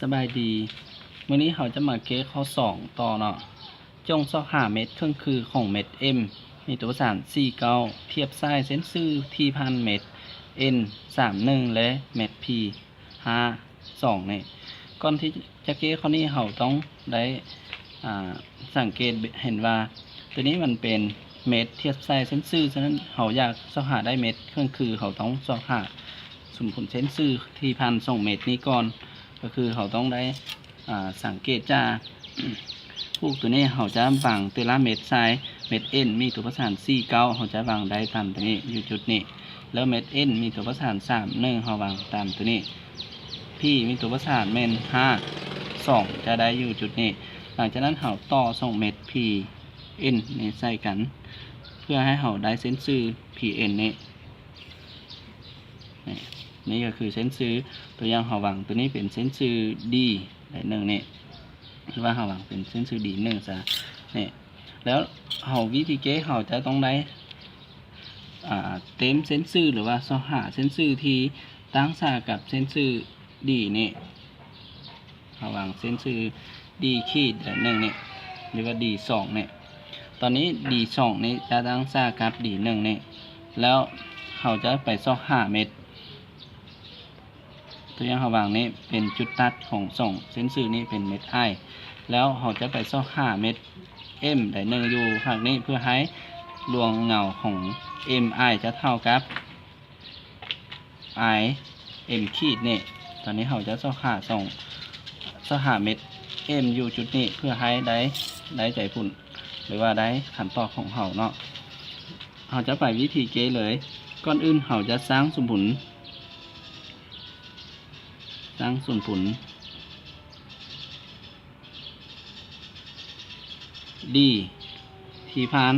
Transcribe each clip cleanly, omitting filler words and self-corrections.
สบายดีมื้อนี้เขาจะมาเก็ข้อ2ต่อเนาะจงซอกหาเม็ดเครื่องคือของเม็ด M มีตัวประสาน49เทียบไส้เส้นซื่อที่พันเม็ด N 31และเม็ด P 52นี่ก่อนที่จะเก็ข้อนี้เขาต้องได้สังเกตเห็นว่าตัวนี้มันเป็นเม็ดเทียบไส้เส้นซื่อฉะนั้นเขาอยากซอกหาได้เม็ดเครื่องคือเขาต้องซอกหาสมผลเส้นซื่อที่พัน2เม็ดนี้ก่อนก็คือเขาต้องได้สังเกตจากพวกตัวนี้เขาจะวางแต่ละเม็ดซ้ายเม็ด N มีตัวประสาน49เขาจะวางได้ตามตัวนี้อยู่จุดนี้แล้วเม็ด N มีตัวประสาน31เขาวางตามตัวนี้ P มีตัวประสานเม็ด52จะได้อยู่จุดนี้หลังจากนั้นเขาต่อส่งเม็ด P N นี่ใส่กันเพื่อให้เขาได้เส้นซื่อ P N นี่ก็คือเส้นซื่อตัวอย่างเขาวางตัวนี้เป็นเส้นซื่อ D ได้1นี่หรือว่าเขาวางเป็นเส้นซื่อ D 1ซะนี่แล้วเขาวิธีเก๊เขาจะต้องได้เต็มเส้นซื่อหรือว่าซอหาเส้นซื่อที่ตั้งฉากกับเส้นซื่อ D นี่เขาวางเส้นซื่อ D ขีดได้1นี่หรือว่า D 2นี่ตอนนี้ D 2นี่จะตั้งฉากกับ D 1นี่แล้วเขาจะไปซอกหาเม็ดตัวอย่างเขาวางนี้เป็นจุดตัดของ2เส้นซื่อนี้เป็นเม็ด I แล้วเขาจะไปซอกหาเม็ด M ได้1อยู่ภาคนี้เพื่อให้ดวงเงาของ MI จะเท่ากับ I M ขีดนี่ตอนนี้เขาจะซอกหาเม็ด M อยู่จุดนี้เพื่อให้ได้ใจพุ่นหรือว่าได้ขั้นตอนของเขาเนาะเขาจะไปวิธีเกเลยก่อนอื่นเขาจะสร้างสมผลD ที่ผ่าน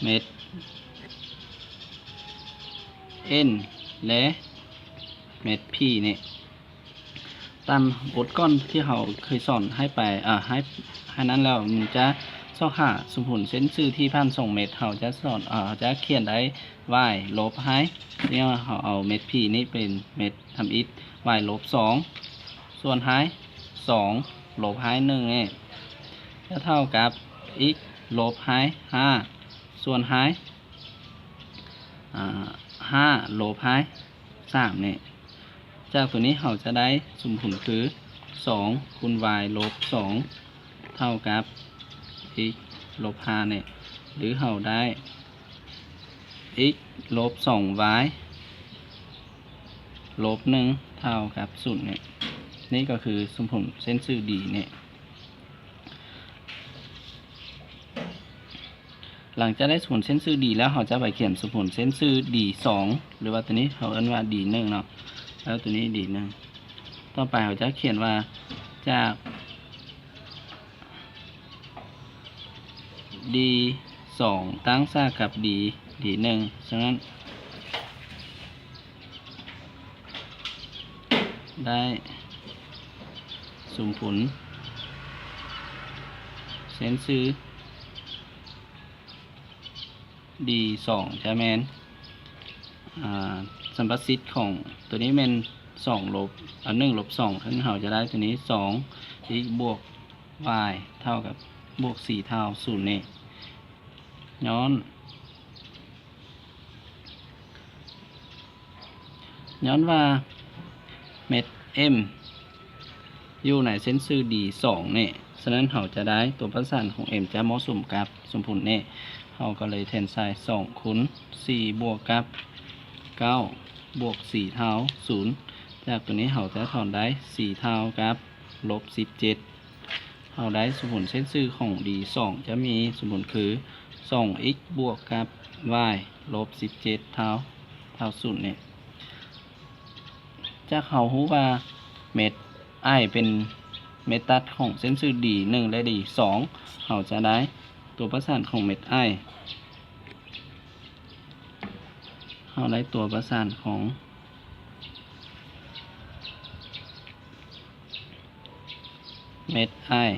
เม็ด N และเม็ด P เนี่ยตามบทก้อนที่เขาเคยสอนให้ไปให้นั้นแล้วมันจะซอกหาสมผลเส้นซื่อที่ผ่าน2เม็ดเขาจะสอนจะเขียนได้ y ลบให้เนี่ยเขาเอาเม็ด P นี่เป็นเม็ดทำอิฐ y ลบ2ส่วนให้2ลบให้1เนี่ยจะเท่ากับ x ลบให้5ส่วนให้5ลบให้3เนี่ยจากตัวนี้เราจะได้สมผลคือ2คูณ y ลบ2เท่ากับ x ลบ5เนี่ยหรือเราได้ x ลบ2y ลบ1เท่ากับ0เนี่ยนี่ก็คือสมผลเส้นซื่อ D เนี่ยหลังจากได้สมผลเส้นซื่อ D แล้วเราจะไปเขียนสมผลเส้นซื่อ D 2หรือว่าตัวนี้เขาเรียกว่า D 1เนาะแล้วตัวนี้ D 1ต่อไปเราจะเขียนว่าจาก D 2ตั้งฉากกับ D 1ฉะนั้นได้สมผลเส้นซื่อ D 2จะแมนสัมประสิทธิ์ของตัวนี้เป็น2ลบ1ลบ2ทั้งเราจะได้ตัวนี้2 x บวก y เท่ากับบวก4เท่า0นี่ย้อนว่าเม็ด M อยู่ในเส้นซื่อ D 2นี่ฉะนั้นเราจะได้ตัวประสานของ M จะเหมาะสมกับสมผลนี่เราก็เลยแทนใส่2คูณ4บวกกับ9บวก4เท่า0จากตัวนี้เราจะถอนได้4เท่ากับลบ17เราได้สมผลเส้นซื่อของ D 2จะมีสมผลคือ2x บวกกับ y ลบ17เท่า0เนี่ยจากเขารู้ว่าเม็ด I เป็นเมตตัดของเส้นซื่อ D 1และ D 2เราจะได้ตัวประสานของเม็ด I เราได้ตัวประสานของเม็ด I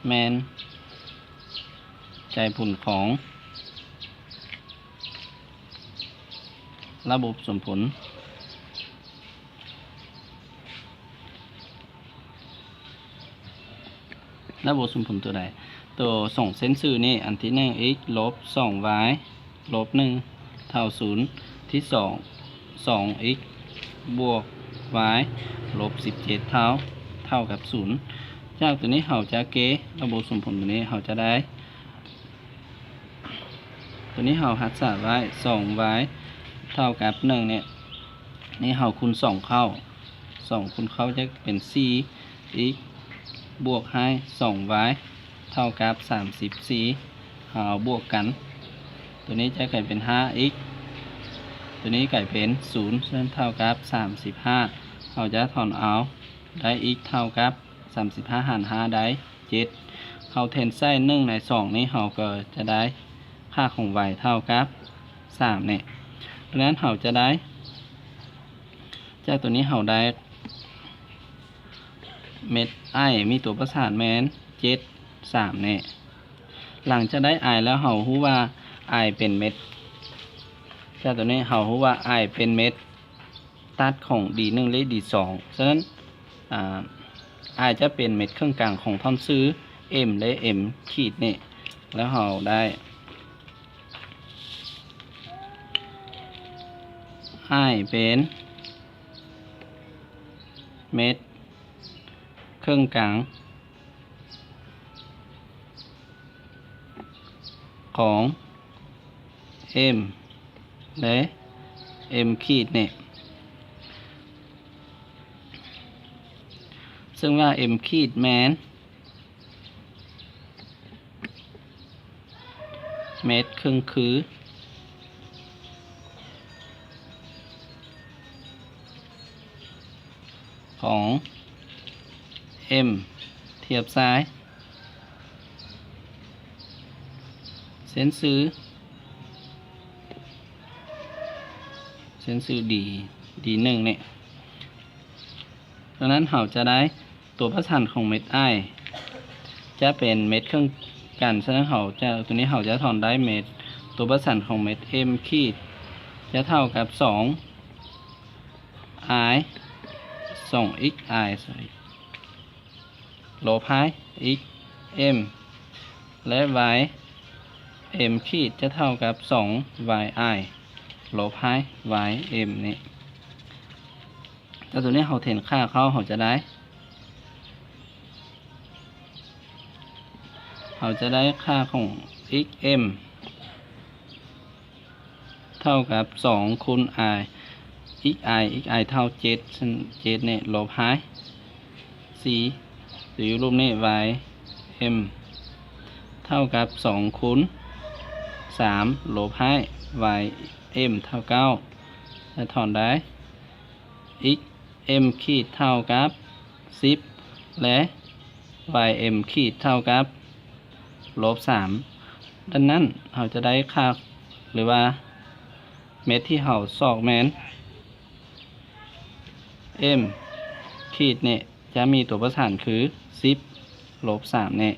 แมนใจผลของระบบสมผล ระบบสมผลตัวใดตัวส่งเส้นสื่อนี่อันที่1 x ลบ 2y ลบ1เท่า0ที่2 2x บวก y ลบ17เท่ากับ0จากตัวนี้เราจะเกระบบสมผลตัวนี้เราจะได้ตัวนี้เราหักษาไว้ 2y เท่ากับ1เนี่ยนี่เราคูณ2เข้า2คูณเข้าจะเป็น 4x บวกให้ 2y เท่ากับ34เราบวกกันตัวนี้จะกลายเป็น 5x ตัวนี้กลายเป็น0ซึ่งเท่ากับ35เราจะถอนเอาได้ x เท่ากับ35หาร5ได้7เขาเทนไส้1ใน2นี้เราก็จะได้ค่าของ y เท่ากับ3เนี่ยดังนั้นเราจะได้จากตัวนี้เราได้เม็ดไอมีตัวประสานแมน3เนี่ยหลังจะได้ไอแล้วเรารู้ว่าไอเป็นเม็ดจากตัวนี้เรารู้ว่าไอเป็นเม็ดตัดของ D1 และ D2 ฉะนั้นไอจะเป็นเม็ดเครื่องกลางของท่อนซื้อ M และ M ขีดนี่แล้วเราได้ไอเป็นเม็ดเครื่องกลางของ M และ M ขีดเนี่ยซึ่งว่า M ขีดแมนเม็ดครึ่งคือของ M เทียบซ้ายเส้นซื้อD1 เนี่ยดังนั้นเราจะได้ตัวประสานของเม็ด I จะเป็นเม็ดเครื่องกันฉะนั้นตัวนี้เราจะถอนได้เม็ดตัวประสานของเม็ด M ขีดจะเท่ากับ2i 2xi ลบ x m และ y m ขีดจะเท่ากับ2yi ลบ y m นี่แล้วตัวนี้เราเทนค่าเราจะได้ค่าของ x m เท่ากับ2คูณ i xi เท่า7ซึ่ง7เนี่ยลบ 4หรือรูปนี้ y m เท่ากับ2คูณ3ลบ y m เท่า9และถอนได้ x m ขีดเท่ากับ10และ y m ขีดเท่ากับลบ3ดังนั้นเราจะได้ค่าหรือว่าเม็ดที่เราซอกแมน M ขีดเนี่ยจะมีตัวประสานคือ10ลบ3เนี่ย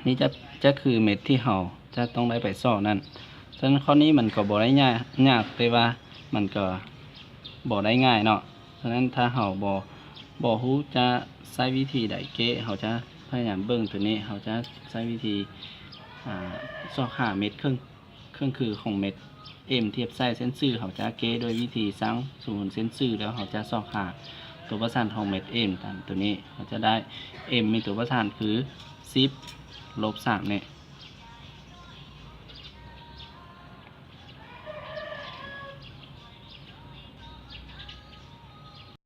นี่จะคือเม็ดที่เราจะต้องได้ไปซอกนั่นฉะนั้นข้อนี้มันก็บ่ได้ยากแต่ว่ามันก็บ่ได้ง่ายเนาะฉะนั้นถ้าเราบ่ฮู้จะใช้วิธีใดเก้เราจะพยายามเบิ่งตัวนี้เราจะใช้วิธีซอกหาเม็ดเครื่องคือของเม็ด M เทียบไส้เส้นซื่อเขาจะเก้โดยวิธีสร้างศูนย์เส้นซื่อแล้วเขาจะซอกหาตัวประสานของเม็ด M ตามตัวนี้เขาจะได้ M มีตัวประสานคือ10ลบ3เนี่ย